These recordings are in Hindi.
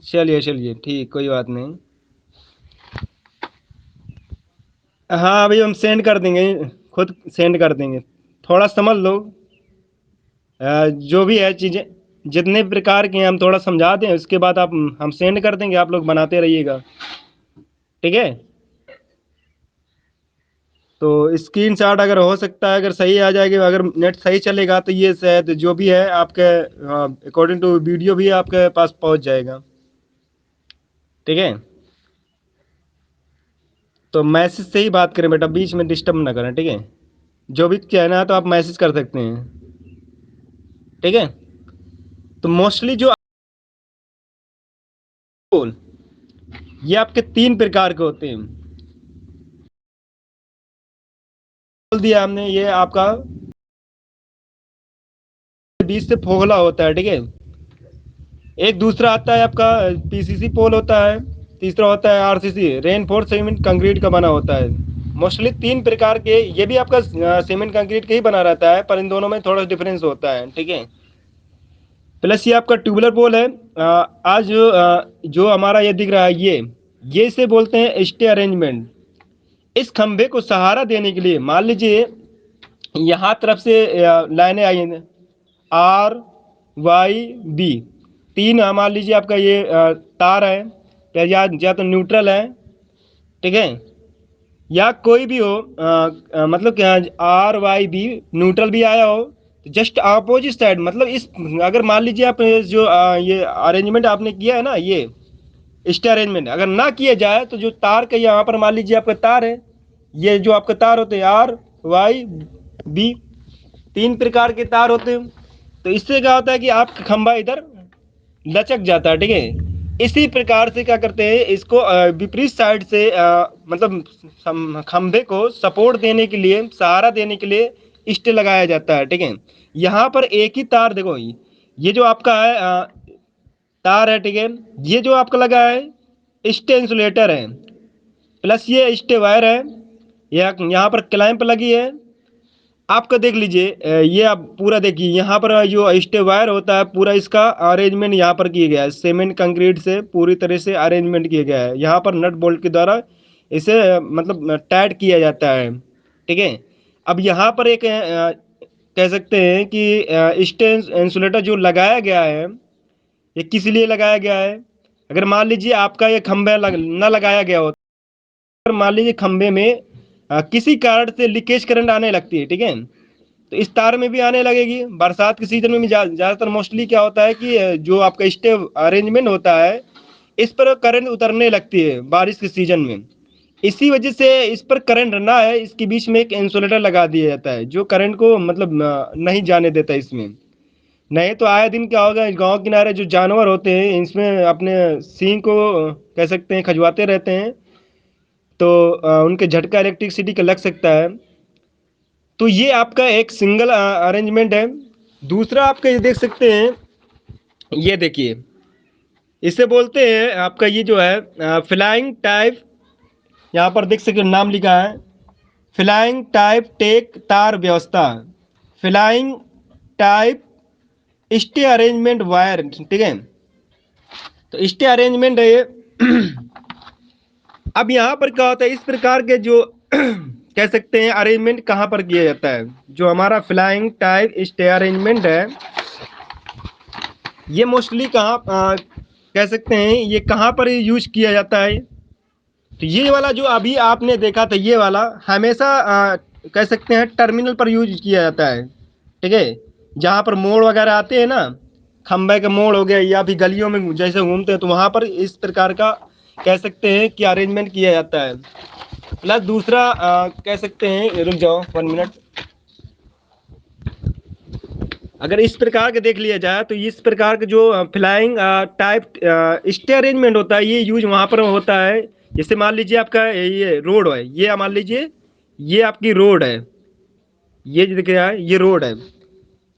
चलिए चलिए ठीक, कोई बात नहीं। हाँ अभी हम सेंड कर देंगे, खुद सेंड कर देंगे। थोड़ा समझ लो। जो भी है चीज़ें, जितने प्रकार के हैं हम थोड़ा समझा दें, उसके बाद आप हम सेंड कर देंगे, आप लोग बनाते रहिएगा। ठीक है। तो स्क्रीन शॉट अगर हो सकता है, अगर सही आ जाएगी, अगर नेट सही चलेगा तो ये शायद जो भी है आपके अकॉर्डिंग टू वीडियो भी आपके पास पहुंच जाएगा। ठीक है। तो मैसेज से ही बात करें बेटा, बीच में डिस्टर्ब ना करें, ठीक है। जो भी कहना है तो आप मैसेज कर सकते हैं। ठीक है। तो मोस्टली जो बोल, ये आपके तीन प्रकार के होते हैं। बोल दिया हमने, ये आपका बीच से फोगला होता है, ठीक है। एक दूसरा आता है आपका पीसीसी पोल होता है। तीसरा होता है आरसीसी, रेनफोर्स सीमेंट कंक्रीट का बना होता है। मोस्टली तीन प्रकार के, ये भी आपका सीमेंट कंक्रीट का ही बना रहता है, पर इन दोनों में थोड़ा डिफरेंस होता है, ठीक है। प्लस ये आपका ट्यूबुलर पोल है। आज जो हमारा ये दिख रहा है, ये इसे बोलते हैं स्टे अरेंजमेंट। इस खंभे को सहारा देने के लिए मान लीजिए यहाँ तरफ से लाइनें आई हैं, आर वाई बी, तीन मान लीजिए आपका ये तार है, या तो न्यूट्रल है, ठीक है, या कोई भी हो, मतलब क्या, आर वाई बी न्यूट्रल भी आया हो, तो जस्ट अपोजिट साइड, मतलब इस, अगर मान लीजिए आप जो ये अरेंजमेंट आपने किया है ना, ये स्टे अरेंजमेंट अगर ना किया जाए तो जो तार का यहाँ पर मान लीजिए आपका तार है, ये जो आपका तार होते हैं आर वाई बी, तीन प्रकार के तार होते हैं। तो इससे क्या होता है कि आपका खंभा इधर लचक जाता है, ठीक है। इसी प्रकार से क्या करते हैं, इसको विपरीत साइड से मतलब खंभे को सपोर्ट देने के लिए, सहारा देने के लिए स्टे लगाया जाता है, ठीक है। यहाँ पर एक ही तार देखो, ये जो आपका है तार है, ठीक है, ये जो आपका लगा है स्टे इंसुलेटर है, प्लस ये स्टे वायर है, यहाँ पर क्लैंप लगी है। आपका देख लीजिए, ये आप पूरा देखिए, यहाँ पर जो स्टे वायर होता है, पूरा इसका अरेंजमेंट यहाँ पर किया गया है, सीमेंट कंक्रीट से पूरी तरह से अरेंजमेंट किया गया है। यहाँ पर नट बोल्ट के द्वारा इसे मतलब टाइट किया जाता है, ठीक है। अब यहाँ पर एक कह सकते हैं कि स्टे इंसुलेटर जो लगाया गया है, ये किस लिए लगाया गया है। अगर मान लीजिए आपका ये खंभा न लगाया गया हो, अगर मान लीजिए खंभे में किसी कारण से लीकेज करंट आने लगती है, ठीक है, तो इस तार में भी आने लगेगी। बरसात के सीजन में भी ज़्यादातर मोस्टली क्या होता है कि जो आपका स्टे अरेंजमेंट होता है, इस पर करंट उतरने लगती है बारिश के सीजन में। इसी वजह से इस पर करंट ना है, इसके बीच में एक इंसुलेटर लगा दिया जाता है, जो करंट को मतलब नहीं जाने देता इसमें। नहीं तो आए दिन क्या होगा, गांव किनारे जो जानवर होते हैं, इसमें अपने सींग को कह सकते हैं खजवाते रहते हैं, तो उनके झटका इलेक्ट्रिसिटी का लग सकता है। तो ये आपका एक सिंगल अरेंजमेंट है। दूसरा आपका ये देख सकते हैं, ये देखिए, इसे बोलते हैं आपका ये जो है फ्लाइंग टाइप, यहाँ पर देख सकते हो नाम लिखा है, फ्लाइंग टाइप टेक तार व्यवस्था, flying type stay arrangement wire, ठीक है। तो स्टे अरेंजमेंट है ये। अब यहाँ पर क्या होता है, इस प्रकार के जो कह सकते हैं अरेंजमेंट कहाँ पर किया जाता है, जो हमारा फ्लाइंग टाइप स्टे अरेंजमेंट है, ये मोस्टली कहाँ कह सकते हैं ये कहाँ पर यूज किया जाता है। तो ये वाला जो अभी आपने देखा था, ये वाला हमेशा कह सकते हैं टर्मिनल पर यूज किया जाता है, ठीक है। जहाँ पर मोड़ वगैरह आते हैं ना, खंबे के मोड़ हो गए, या भी गलियों में जैसे घूमते हैं, तो वहाँ पर इस प्रकार का कह सकते हैं कि अरेंजमेंट किया जाता है। प्लस दूसरा कह सकते हैं, रुक जाओ 1 मिनट, अगर इस प्रकार के देख लिया जाए तो इस प्रकार के जो फ्लाइंग टाइप स्टे अरेंजमेंट होता है, ये यूज वहाँ पर होता है। जैसे मान लीजिए आपका ये रोड है, ये मान लीजिए ये आपकी रोड है, ये जो दिख रहा है ये रोड है,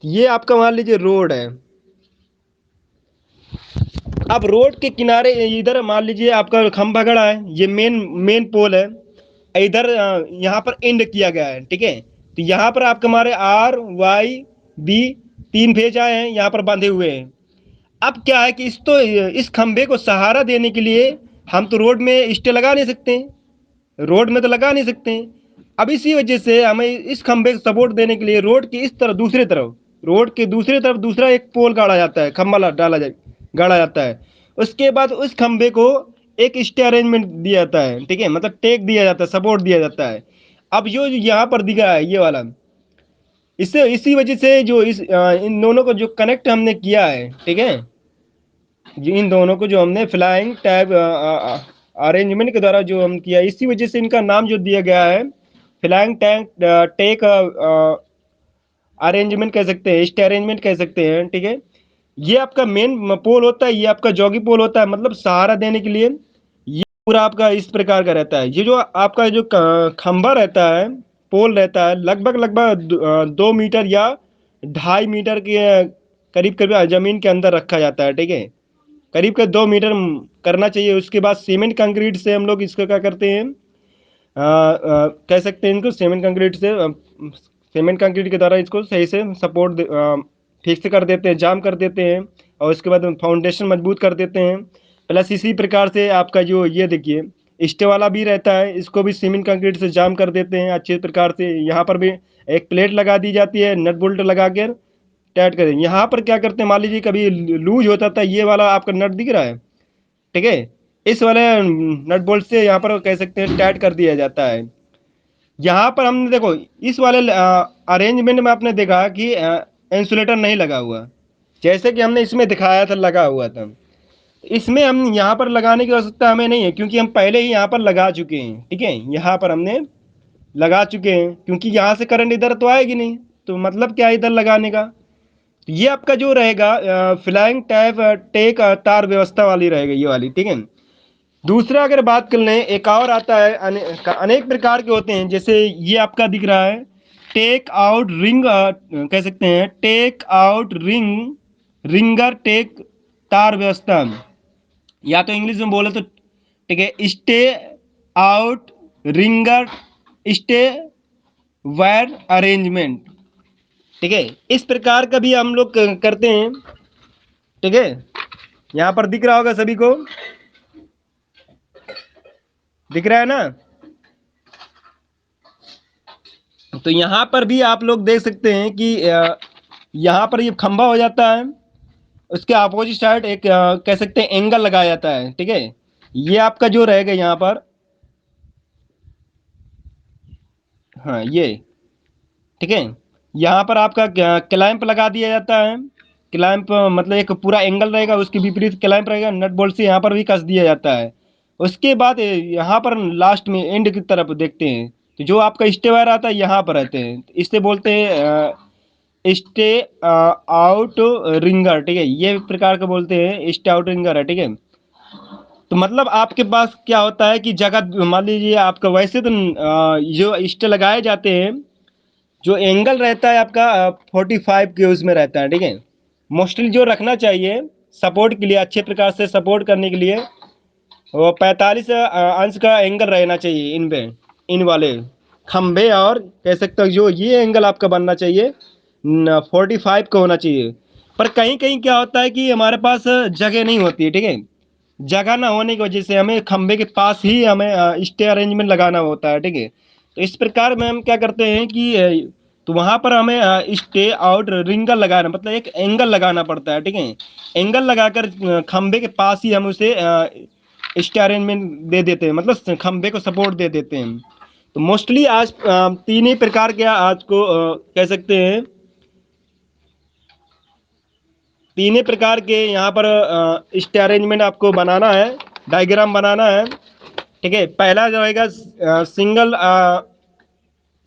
ये आपका मान लीजिए रोड है। अब रोड के किनारे इधर मान लीजिए आपका खंभा खड़ा है, ये मेन मेन पोल है, इधर यहाँ पर एंड किया गया है, ठीक है। तो यहाँ पर आपके हमारे आर वाई बी तीन फेज आए हैं, यहाँ पर बांधे हुए हैं। अब क्या है कि इस खंबे को सहारा देने के लिए हम तो रोड में स्टे लगा नहीं सकते, रोड में तो लगा नहीं सकते। अब इसी वजह से हमें इस खंबे को सपोर्ट देने के लिए रोड की इस तरफ दूसरी तरफ, रोड के दूसरी तरफ दूसरा एक पोल गाड़ा जाता है, खंबा डाला जाए गाड़ा जाता है। उसके बाद उस खंबे को एक स्टे अरेंजमेंट दिया जाता है, ठीक है, मतलब टेक दिया जाता है, सपोर्ट दिया जाता है। अब जो यहाँ पर दिख रहा है ये वाला, इससे इसी वजह से जो इन दोनों को जो कनेक्ट हमने किया है, ठीक है, इन दोनों को जो हमने फ्लाइंग टैब अरेंजमेंट के द्वारा जो हम किया, इसी वजह से इनका नाम जो दिया गया है फ्लाइंग टैंक टेक अरेंजमेंट कह सकते हैं, स्टे अरेंजमेंट कह सकते हैं, ठीक है। ये आपका मेन पोल होता है, ये आपका जॉगी पोल होता है, मतलब सहारा देने के लिए ये पूरा आपका इस प्रकार का रहता है। ये जो आपका जो खंबा रहता है, पोल रहता है, लगभग लगभग 2 मीटर या 2.5 मीटर के करीब करीब जमीन के अंदर रखा जाता है, ठीक है, करीब के 2 मीटर करना चाहिए। उसके बाद सीमेंट कंक्रीट से हम लोग इसको क्या करते हैं, कह सकते हैं इनको सीमेंट कंक्रीट से, सीमेंट कंक्रीट के द्वारा इसको सही से सपोर्ट फिक्स कर देते हैं, जाम कर देते हैं, और उसके बाद फाउंडेशन मजबूत कर देते हैं। प्लस इसी प्रकार से आपका जो ये देखिए स्टे वाला भी रहता है, इसको भी सीमेंट कंक्रीट से जाम कर देते हैं अच्छे प्रकार से। यहाँ पर भी एक प्लेट लगा दी जाती है, नट बोल्ट लगा कर टाइट करें। यहाँ पर क्या करते हैं, मान लीजिए कभी लूज होता था, ये वाला आपका नट दिख रहा है, ठीक है, इस वाले नट बोल्ट से यहाँ पर कह सकते हैं टाइट कर दिया जाता है। यहाँ पर हमने देखो इस वाले अरेंजमेंट में आपने देखा कि इंसुलेटर नहीं लगा हुआ, जैसे कि हमने इसमें दिखाया था लगा हुआ था। इसमें हम यहाँ पर लगाने की आवश्यकता हमें नहीं है, क्योंकि हम पहले ही यहाँ पर लगा चुके हैं, ठीक है, यहाँ पर हमने लगा चुके हैं, क्योंकि यहाँ से करंट इधर तो आएगी नहीं, तो मतलब क्या इधर लगाने का। तो ये आपका जो रहेगा फ्लाइंग टैप टेक तार व्यवस्था वाली रहेगा ये वाली, ठीक है। दूसरा अगर बात कर लें, एक और आता है, अनेक प्रकार के होते हैं, जैसे ये आपका दिख रहा है टेक आउट रिंग, कह सकते हैं take out ring, ringer take तार व्यवस्था, या तो इंग्लिश में बोले तो ठीक है stay out ringer stay wire arrangement, ठीक है, इस प्रकार का भी हम लोग करते हैं, ठीक है। यहाँ पर दिख रहा होगा सभी को, दिख रहा है ना। तो यहाँ पर भी आप लोग देख सकते हैं कि यहाँ पर ये खंबा हो जाता है, उसके अपोजिट साइड एक कह सकते हैं एंगल लगाया जाता है, ठीक है। ये आपका जो रहेगा यहाँ पर, हाँ ये, ठीक है, यहाँ पर आपका क्लैंप लगा दिया जाता है। क्लैंप मतलब एक पूरा एंगल रहेगा, उसके विपरीत क्लैंप रहेगा, नट बोल्ट से यहाँ पर भी कस दिया जाता है। उसके बाद यहाँ पर लास्ट में एंड की तरफ देखते हैं, तो जो आपका स्टे वायर आता है यहाँ पर रहते हैं, तो इससे बोलते हैं स्टे आउट रिंगर, ठीक है, ये प्रकार का बोलते हैं स्टे आउट रिंगर है, ठीक है। तो मतलब आपके पास क्या होता है कि जगह मान लीजिए आपका वैसे तो जो स्टे लगाए जाते हैं, जो एंगल रहता है आपका 45 के उसमें रहता है, ठीक है। मोस्टली जो रखना चाहिए सपोर्ट के लिए, अच्छे प्रकार से सपोर्ट करने के लिए, वो 45 अंश का एंगल रहना चाहिए इन पे, इन वाले खंबे, और कह सकते हो जो ये एंगल आपका बनना चाहिए 45 का होना चाहिए। पर कहीं कहीं क्या होता है कि हमारे पास जगह नहीं होती है, ठीक है, जगह ना होने की वजह से हमें खंबे के पास ही हमें स्टे अरेंजमेंट लगाना होता है, ठीक है। तो इस प्रकार में हम क्या करते हैं कि तो वहां पर हमें स्टे आउट रिंगल लगाना, मतलब एक एंगल लगाना पड़ता है, ठीक है। एंगल लगाकर खंबे के पास ही हम उसे स्टे अरेंजमेंट दे देते हैं, मतलब खंबे को सपोर्ट दे देते हैं। तो मोस्टली आज तीन ही प्रकार के आज को कह सकते हैं, तीन ही प्रकार के यहाँ पर स्टे अरेंजमेंट आपको बनाना है, डायग्राम बनाना है, ठीक है। पहला जो रहेगा सिंगल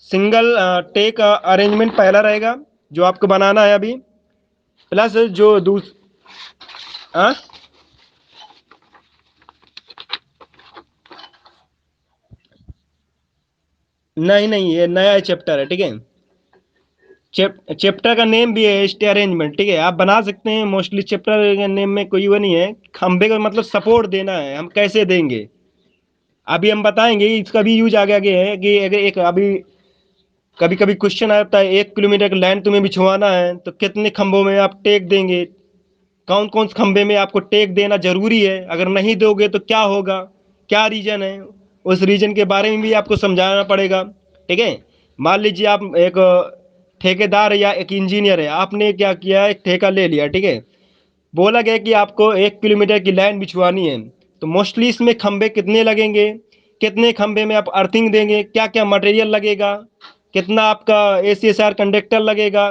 सिंगल टेक अरेंजमेंट पहला रहेगा जो आपको बनाना है अभी। प्लस जो हाँ? नहीं नहीं, ये नया चैप्टर है, ठीक है। चैप्टर का नेम भी है स्टे अरेंजमेंट, ठीक है, आप बना सकते हैं। मोस्टली चैप्टर के नेम में कोई वो नहीं है, खंबे को मतलब सपोर्ट देना है, हम कैसे देंगे अभी हम बताएंगे। इसका भी यूज आगे आगे है कि अगर एक अभी कभी कभी क्वेश्चन आता है 1 किलोमीटर का लाइन तुम्हें बिछवाना है तो कितने खंभों में आप टेक देंगे, कौन कौन से खंबे में आपको टेक देना जरूरी है, अगर नहीं दोगे तो क्या होगा, क्या रीजन है, उस रीजन के बारे में भी आपको समझाना पड़ेगा। ठीक है। मान लीजिए आप एक ठेकेदार या एक इंजीनियर है, आपने क्या किया, एक ठेका ले लिया। ठीक है। बोला गया कि आपको 1 किलोमीटर की लाइन बिछवानी है, तो मोस्टली इसमें खंबे कितने लगेंगे, कितने खंबे में आप अर्थिंग देंगे, क्या क्या मटेरियल लगेगा, कितना आपका ACSR कंडक्टर लगेगा,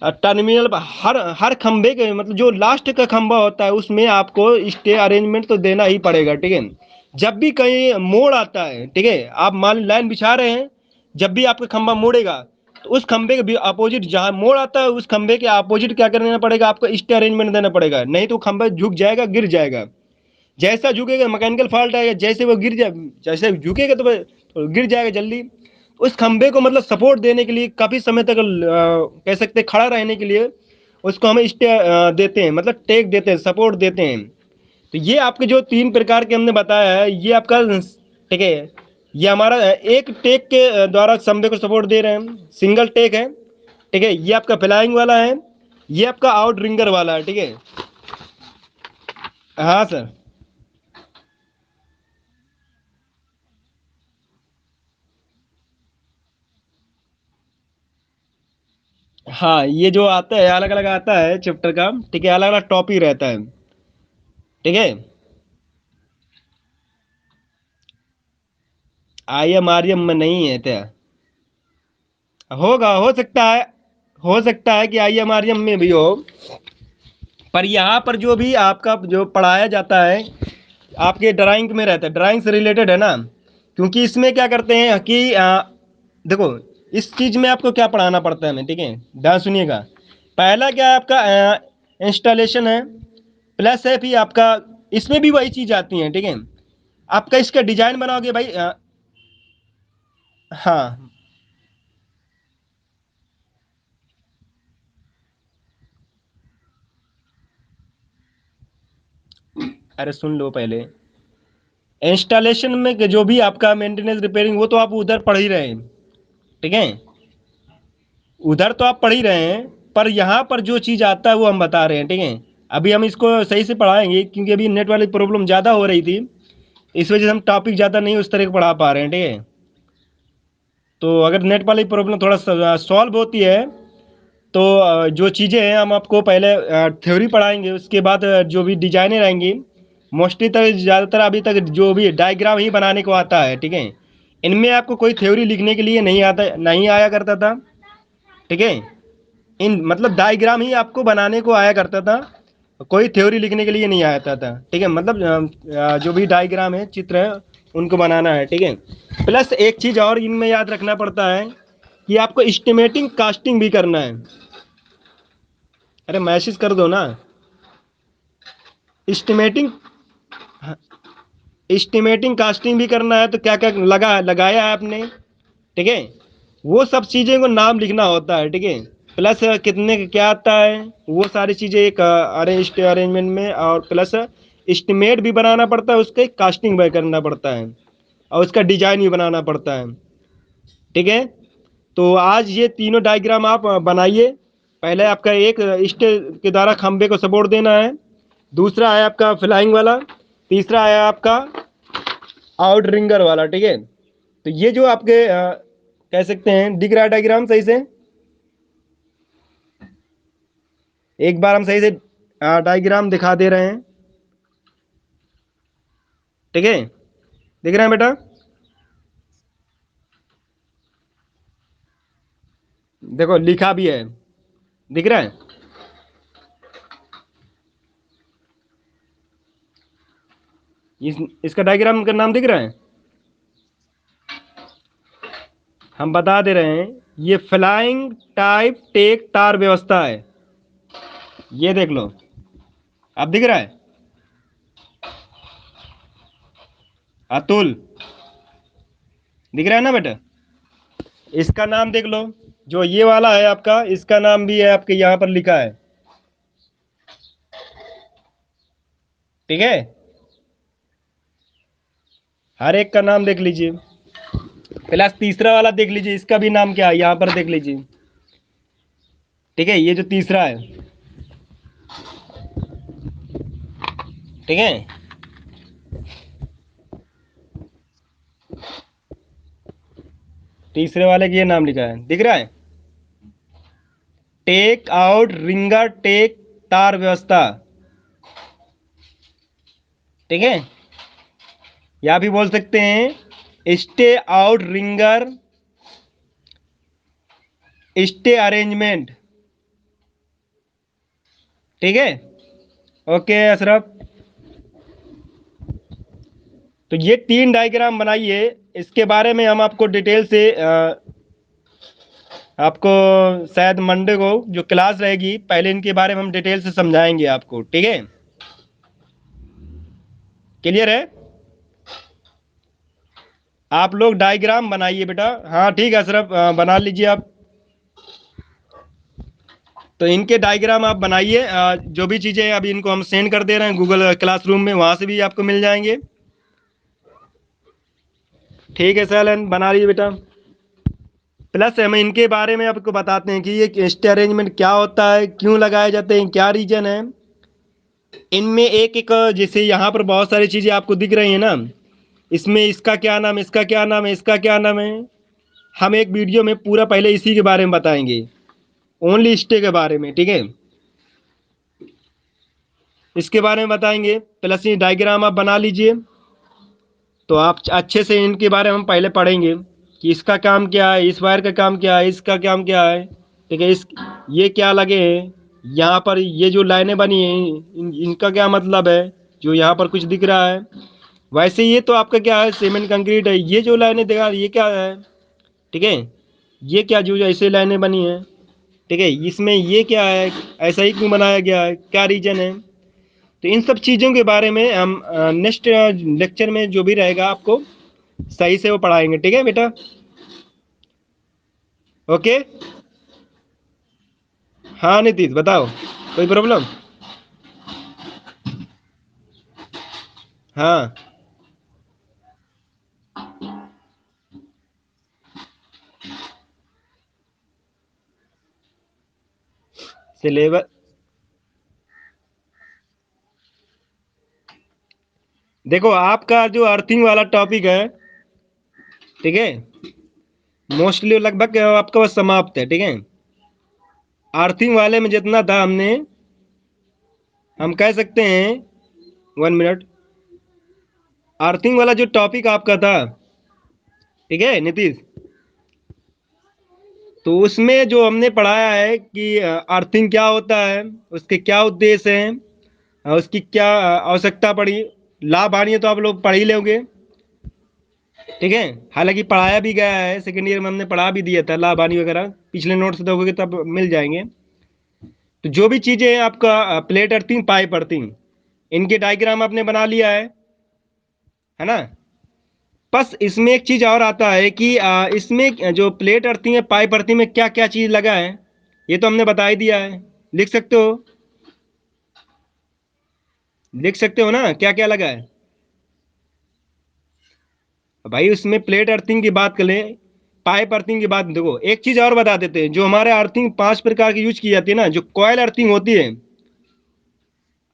टर्मिनल हर हर खंबे के मतलब जो लास्ट का खंबा होता है उसमें आपको स्टे अरेंजमेंट तो देना ही पड़ेगा। ठीक है। जब भी कहीं मोड़ आता है, ठीक है, आप मान लाइन बिछा रहे हैं, जब भी आपका खंबा मोड़ेगा तो उस खंबे के भी अपोजिट जहां मोड़ आता है उस खंबे के अपोजिट क्या करना पड़ेगा, आपको स्टे अरेंजमेंट देना पड़ेगा, नहीं तो खंबा झुक जाएगा, गिर जाएगा। जैसा झुकेगा मैकेनिकल फॉल्ट आएगा, जैसे वो गिर जाए, जैसे झुकेगा तो वो गिर जाएगा जल्दी। उस खंबे को मतलब सपोर्ट देने के लिए काफी समय तक कह सकते हैं खड़ा रहने के लिए उसको हम स्टे देते हैं, मतलब टेक देते हैं, सपोर्ट देते हैं। तो ये आपके जो 3 प्रकार के हमने बताया है ये आपका, ठीक है, ये हमारा एक टेक के द्वारा खंबे को सपोर्ट दे रहे हैं, सिंगल टेक है। ठीक है। ये आपका फ्लाइंग वाला है, ये आपका आउट रिंगर वाला है। ठीक है। हाँ सर। हाँ, ये जो आता है अलग अलग आता है चैप्टर का। ठीक है। अलग अलग टॉपिक रहता है। ठीक है। आर्यम में नहीं है क्या? होगा, हो सकता है, हो सकता है कि आर्यम में भी हो। पर यहाँ पर जो भी आपका जो पढ़ाया जाता है आपके ड्राइंग में रहता है, ड्राइंग से रिलेटेड है ना। क्योंकि इसमें क्या करते हैं कि देखो, इस चीज में आपको क्या पढ़ाना पड़ता है हमें। ठीक है। ध्यान सुनिएगा। पहला क्या है आपका इंस्टॉलेशन है, प्लस है फिर आपका, इसमें भी वही चीज आती है। ठीक है। आपका इसका डिजाइन बनाओगे भाई हाँ। अरे सुन लो पहले, इंस्टॉलेशन में जो भी आपका मेंटेनेंस रिपेयरिंग वो तो आप उधर पढ़ ही रहे हैं। ठीक है। उधर तो आप पढ़ ही रहे हैं, पर यहाँ पर जो चीज़ आता है वो हम बता रहे हैं। ठीक है। अभी हम इसको सही से पढ़ाएंगे क्योंकि अभी नेट वाली प्रॉब्लम ज़्यादा हो रही थी, इस वजह से हम टॉपिक ज़्यादा नहीं उस तरह का पढ़ा पा रहे हैं। ठीक है। तो अगर नेट वाली प्रॉब्लम थोड़ा सॉल्व होती है तो जो चीज़ें हैं हम आपको पहले थ्योरी पढ़ाएंगे, उसके बाद जो भी डिजाइनें रहेंगी, मोस्टली तक ज़्यादातर अभी तक जो भी डायग्राम ही बनाने को आता है। ठीक है। इनमें आपको कोई थ्योरी लिखने के लिए नहीं आता, नहीं आया करता था। ठीक है। इन मतलब डायग्राम ही आपको बनाने को आया करता था, कोई थ्योरी लिखने के लिए नहीं आता था। ठीक है। मतलब जो भी डायग्राम है, चित्र है, उनको बनाना है। ठीक है। प्लस एक चीज़ और इनमें याद रखना पड़ता है कि आपको एस्टिमेटिंग कास्टिंग भी करना है। अरे मैसेज कर दो ना। एस्टिमेटिंग, एस्टिमेटिंग कास्टिंग भी करना है, तो क्या क्या लगाया है आपने। ठीक है। वो सब चीज़ें को नाम लिखना होता है। ठीक है। प्लस कितने का क्या आता है, वो सारी चीज़ें एक अरेंजमेंट में, और प्लस एस्टिमेट भी बनाना पड़ता है, उसके कास्टिंग भी करना पड़ता है, और उसका डिजाइन भी बनाना पड़ता है। ठीक है। तो आज ये तीनों डायग्राम आप बनाइए। पहले आपका एक इष्ट के द्वारा खंबे को सपोर्ट देना है, दूसरा है आपका फ्लाइंग वाला, तीसरा है आपका आउट रिंगर वाला। ठीक है। तो ये जो आपके कह सकते हैं, दिख रहा है डायग्राम सही से? एक बार हम सही से डायग्राम दिखा दे रहे हैं। ठीक है। दिख रहा है बेटा? देखो लिखा भी है, दिख रहा है? इस इसका डायग्राम का नाम दिख रहा है? हम बता दे रहे हैं, ये फ्लाइंग टाइप टेक तार व्यवस्था है। ये देख लो, अब दिख रहा है? अतुल, दिख रहा है ना बेटा? इसका नाम देख लो, जो ये वाला है आपका, इसका नाम भी है आपके यहाँ पर लिखा है। ठीक है। हर एक का नाम देख लीजिए। प्लस तीसरा वाला देख लीजिए, इसका भी नाम क्या है, यहाँ पर देख लीजिए। ठीक है। ये जो तीसरा है, ठीक है। तीसरे वाले की ये नाम लिखा है, दिख रहा है, टेक आउट रिंगर टेक तार व्यवस्था, ठीक है। या भी बोल सकते हैं stay out ringer stay arrangement, ठीक है। ओके अशरफ, तो ये 3 डायग्राम बनाइए, इसके बारे में हम आपको डिटेल से आपको शायद मंडे को जो क्लास रहेगी पहले इनके बारे में हम डिटेल से समझाएंगे आपको, ठीक है। क्लियर है? आप लोग डायग्राम बनाइए बेटा। हाँ ठीक है अशरफ, बना लीजिए आप। तो इनके डायग्राम आप बनाइए, जो भी चीज़ें हैं अभी इनको हम सेंड कर दे रहे हैं गूगल क्लासरूम में, वहाँ से भी आपको मिल जाएंगे। ठीक है सैलन, बना लीजिए बेटा। प्लस हम इनके बारे में आपको बताते हैं कि ये स्टे अरेंजमेंट क्या होता है, क्यों लगाए जाते हैं, क्या रीजन है इनमें। एक एक जैसे यहाँ पर बहुत सारी चीज़ें आपको दिख रही हैं ना, इसमें इसका क्या नाम, इसका क्या नाम है, इसका क्या नाम है, हम एक वीडियो में पूरा पहले इसी के बारे में बताएंगे, ओनली स्टे के बारे में, ठीक है। इसके बारे में बताएंगे, प्लस ये डायग्राम आप बना लीजिए। तो आप अच्छे से इनके बारे में हम पहले पढ़ेंगे कि इसका काम क्या है, इस वायर का काम क्या है, इसका काम क्या है, ठीक है। इस ये क्या लगे हैं यहाँ पर, ये जो लाइनें बनी हैं इनका क्या मतलब है, जो यहाँ पर कुछ दिख रहा है। वैसे ये तो आपका क्या है, सीमेंट कंक्रीट है। ये जो लाइनें दिखा ये क्या है, ठीक है। ये क्या जो ऐसे लाइनें बनी हैं, ठीक है, इसमें ये क्या है, ऐसा ही क्यों बनाया गया है, क्या रीजन है। तो इन सब चीज़ों के बारे में हम नेक्स्ट लेक्चर में जो भी रहेगा आपको सही से वो पढ़ाएंगे, ठीक है बेटा। ओके। हाँ नीतीश बताओ, कोई प्रॉब्लम? हाँ सिलेबस, देखो आपका जो अर्थिंग वाला टॉपिक है, ठीक है, मोस्टली लगभग आपका बस समाप्त है, ठीक है। अर्थिंग वाले में जितना था हमने, हम कह सकते हैं 1 मिनट, अर्थिंग वाला जो टॉपिक आपका था, ठीक है नीतीश, तो उसमें जो हमने पढ़ाया है कि अर्थिंग क्या होता है, उसके क्या उद्देश्य हैं, उसकी क्या आवश्यकता पड़ी, लाभ हानि तो आप लोग पढ़ ही लोगे, ठीक है। हालांकि पढ़ाया भी गया है, सेकेंड ईयर में हमने पढ़ा भी दिया था लाभ हानि वगैरह, पिछले नोट्स दोगे तब मिल जाएंगे। तो जो भी चीज़ें हैं आपका प्लेट अर्थिंग पाइप अर्थिंग, इनके डायग्राम आपने बना लिया है ना। बस इसमें एक चीज़ और आता है कि इसमें जो प्लेट अर्थिंग है पाइप अर्थिंग में क्या क्या चीज़ लगा है, ये तो हमने बता ही दिया है। लिख सकते हो, लिख सकते हो ना क्या क्या लगा है। भाई उसमें प्लेट अर्थिंग की बात कर लें, पाइप अर्थिंग की बात, देखो एक चीज और बता देते हैं, जो हमारे अर्थिंग 5 प्रकार की यूज की जाती है ना, जो कॉयल अर्थिंग होती है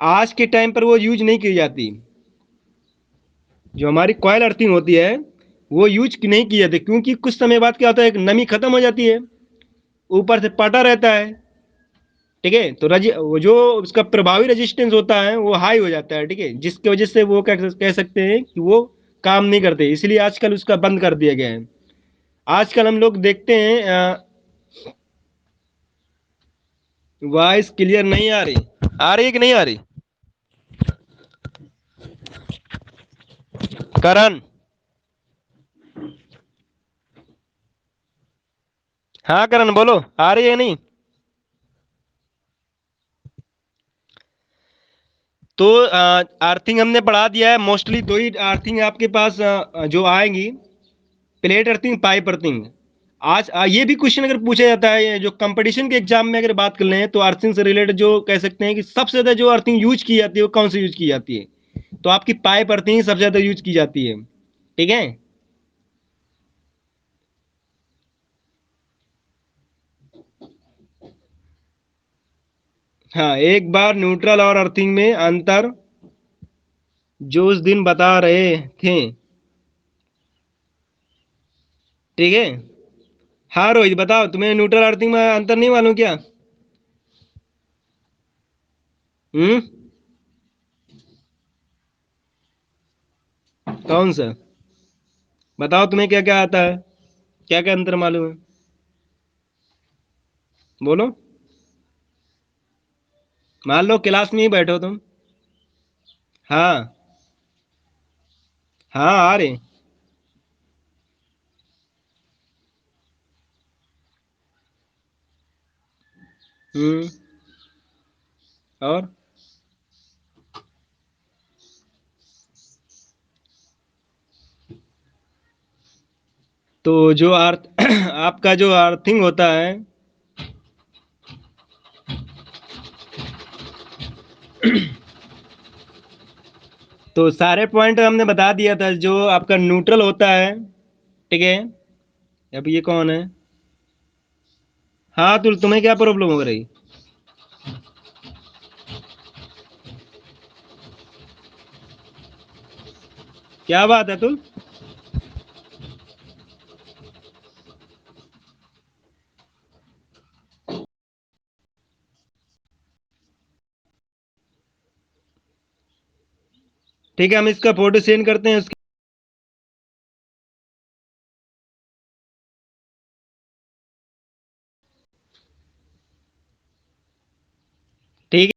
आज के टाइम पर वो यूज नहीं की जाती। जो हमारी कॉयल अर्थिंग होती है वो यूज नहीं की जाती, क्योंकि कुछ समय बाद क्या होता है, एक नमी खत्म हो जाती है, ऊपर से पटा रहता है, ठीक है। तो वो जो उसका प्रभावी रेजिस्टेंस होता है वो हाई हो जाता है, ठीक है, जिसकी वजह से वो कह सकते हैं कि वो काम नहीं करते, इसलिए आजकल उसका बंद कर दिया गया है। आजकल हम लोग देखते हैं, वॉइस क्लियर नहीं आ रही, आ रही है कि नहीं आ रही? करण, हाँ करण बोलो, आ रही है नहीं? तो अर्थिंग हमने पढ़ा दिया है, मोस्टली 2 ही अर्थिंग आपके पास जो आएंगी, प्लेट अर्थिंग पाइप अर्थिंग। आज ये भी क्वेश्चन अगर पूछा जाता है, ये जो कंपटीशन के एग्जाम में अगर बात कर लें, तो अर्थिंग से रिलेटेड जो कह सकते हैं कि सबसे ज्यादा जो अर्थिंग यूज की जाती है वो कौन सी यूज की जाती है, तो आपकी पाइप अर्थिंग सबसे ज्यादा यूज की जाती है, ठीक है। हाँ एक बार न्यूट्रल और अर्थिंग में अंतर जो उस दिन बता रहे थे। ठीक है। हाँ रोहित बताओ, तुम्हें न्यूट्रल अर्थिंग में अंतर नहीं मालूम क्या? हम्म। कौन सा? बताओ तुम्हें क्या क्या आता है, क्या क्या अंतर मालूम है? बोलो। मान लो क्लास में ही बैठो तुम। हाँ। हाँ आ रहे। हम्म। और तो जो अर्थ आपका जो अर्थिंग होता है, तो सारे पॉइंट हमने बता दिया था। जो आपका न्यूट्रल होता है, ठीक है। अब ये कौन है? हाँ तो तुम्हें क्या प्रॉब्लम हो रही? क्या बात है तुम? ठीक है, हम इसका फोटो सेंड करते हैं उसकी। ठीक है।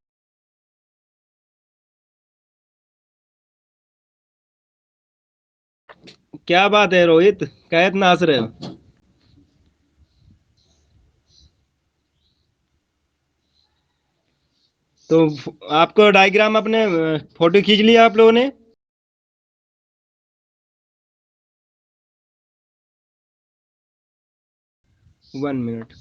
क्या बात है रोहित, कैद नाच रहे हो? तो आपको डायग्राम अपने फोटो खींच लिया आप लोगों ने? 1 मिनट।